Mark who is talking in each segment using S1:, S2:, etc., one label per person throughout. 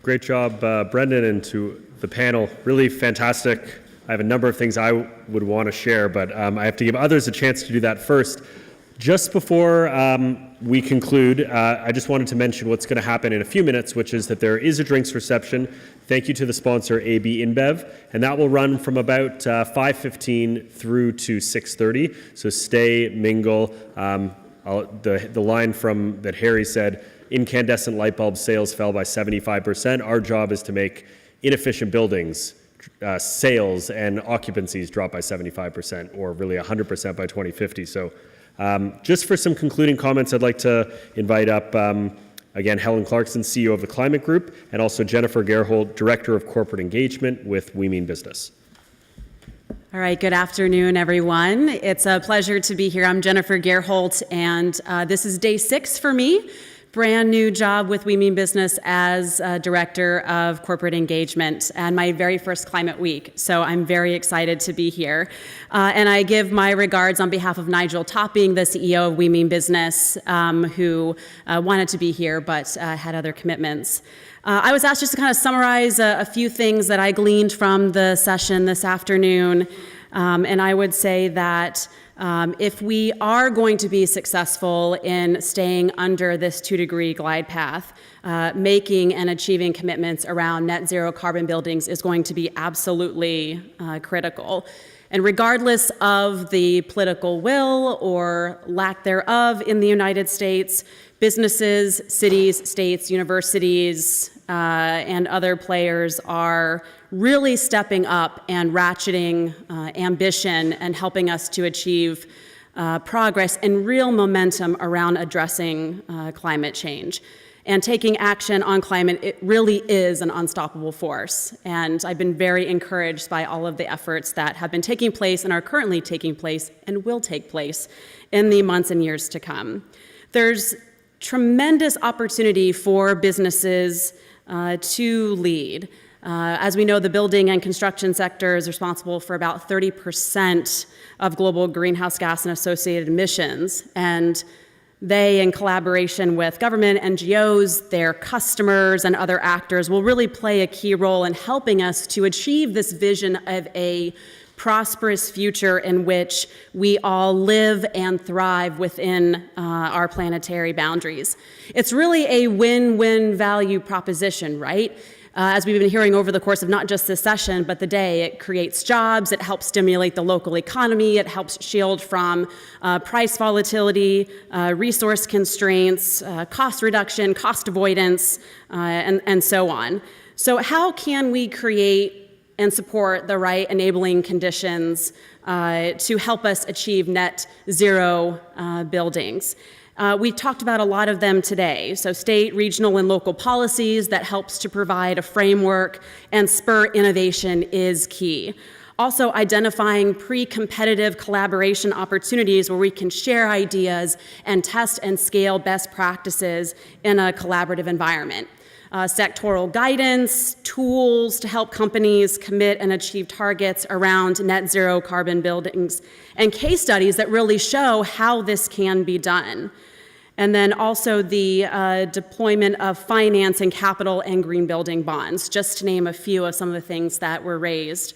S1: Great job, Brendan, and to the panel. Really fantastic. I have a number of things I would want to share, but I have to give others a chance to do that first. Just before we conclude, I just wanted to mention what's going to happen in a few minutes, which is that there is a drinks reception. Thank you to the sponsor, AB InBev, and that will run from about 5:15 through to 6:30. So stay, mingle. The line from that Harry said, incandescent light bulb sales fell by 75%. Our job is to make inefficient buildings sales and occupancies drop by 75%, or really 100% by 2050. So just for some concluding comments, I'd like to invite up, again, Helen Clarkson, CEO of the Climate Group, and also Jennifer Gerholdt, Director of Corporate Engagement with We Mean Business.
S2: All right, good afternoon, everyone. It's a pleasure to be here. I'm Jennifer Gerholdt, and this is day 6 for me. Brand new job with We Mean Business as Director of Corporate Engagement, and my very first Climate Week. So I'm very excited to be here. And I give my regards on behalf of Nigel Topping, the CEO of We Mean Business, who wanted to be here but had other commitments. I was asked just to kind of summarize a few things that I gleaned from the session this afternoon. And I would say that if we are going to be successful in staying under this 2-degree glide path, making and achieving commitments around net zero carbon buildings is going to be absolutely critical. And regardless of the political will or lack thereof in the United States, businesses, cities, states, universities, and other players are really stepping up and ratcheting ambition and helping us to achieve progress and real momentum around addressing climate change. And taking action on climate, it really is an unstoppable force. And I've been very encouraged by all of the efforts that have been taking place and are currently taking place and will take place in the months and years to come. There's tremendous opportunity for businesses to lead. As we know, the building and construction sector is responsible for about 30% of global greenhouse gas and associated emissions. And they, in collaboration with government, NGOs, their customers, and other actors, will really play a key role in helping us to achieve this vision of a prosperous future in which we all live and thrive within our planetary boundaries. It's really a win-win value proposition, right? As we've been hearing over the course of not just this session, but the day, it creates jobs, it helps stimulate the local economy, it helps shield from price volatility, resource constraints, cost reduction, cost avoidance, and so on. So how can we create and support the right enabling conditions to help us achieve net zero buildings? We talked about a lot of them today. So state, regional, and local policies that helps to provide a framework and spur innovation is key. Also identifying pre-competitive collaboration opportunities where we can share ideas and test and scale best practices in a collaborative environment. Sectoral guidance, tools to help companies commit and achieve targets around net zero carbon buildings, and case studies that really show how this can be done. And then also the deployment of finance and capital and green building bonds, just to name a few of some of the things that were raised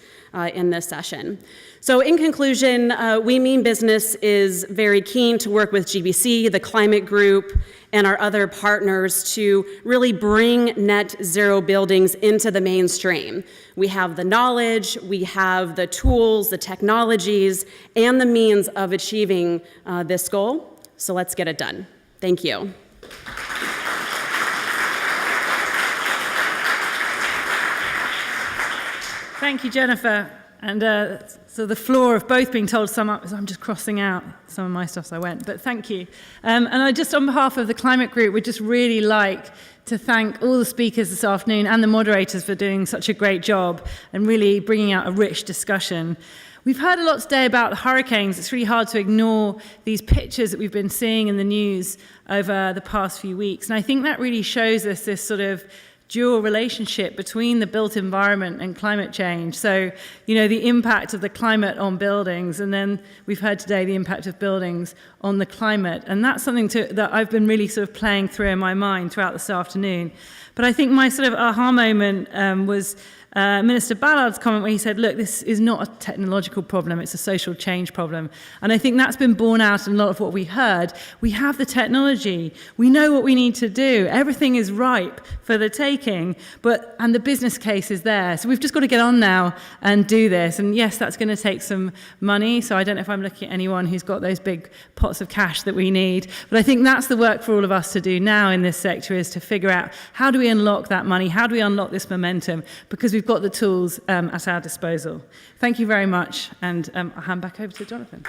S2: in this session. So in conclusion, We Mean Business is very keen to work with GBC, the Climate Group, and our other partners to really bring net zero buildings into the mainstream. We have the knowledge, we have the tools, the technologies, and the means of achieving this goal. So let's get it done. Thank you.
S3: Thank you, Jennifer. And so the floor of both being told to sum up, I'm just crossing out some of my stuff, so I went, but thank you. And I just, on behalf of the Climate Group, would just really like to thank all the speakers this afternoon and the moderators for doing such a great job and really bringing out a rich discussion. We've heard a lot today about the hurricanes. It's really hard to ignore these pictures that we've been seeing in the news over the past few weeks. And I think that really shows us this sort of dual relationship between the built environment and climate change. So, you know, the impact of the climate on buildings, and then we've heard today the impact of buildings on the climate. And that's something that I've been really sort of playing through in my mind throughout this afternoon. But I think my sort of aha moment was Minister Ballard's comment where he said, look, this is not a technological problem, it's a social change problem. And I think that's been borne out in a lot of what we heard. We have the technology, we know what we need to do, everything is ripe for the taking, and the business case is there. So we've just got to get on now and do this. And yes, that's going to take some money, so I don't know if I'm looking at anyone who's got those big pots of cash that we need, but I think that's the work for all of us to do now in this sector, is to figure out how do we unlock that money, how do we unlock this momentum, because we've got the tools at our disposal. Thank you very much, and I'll hand back over to Jonathan.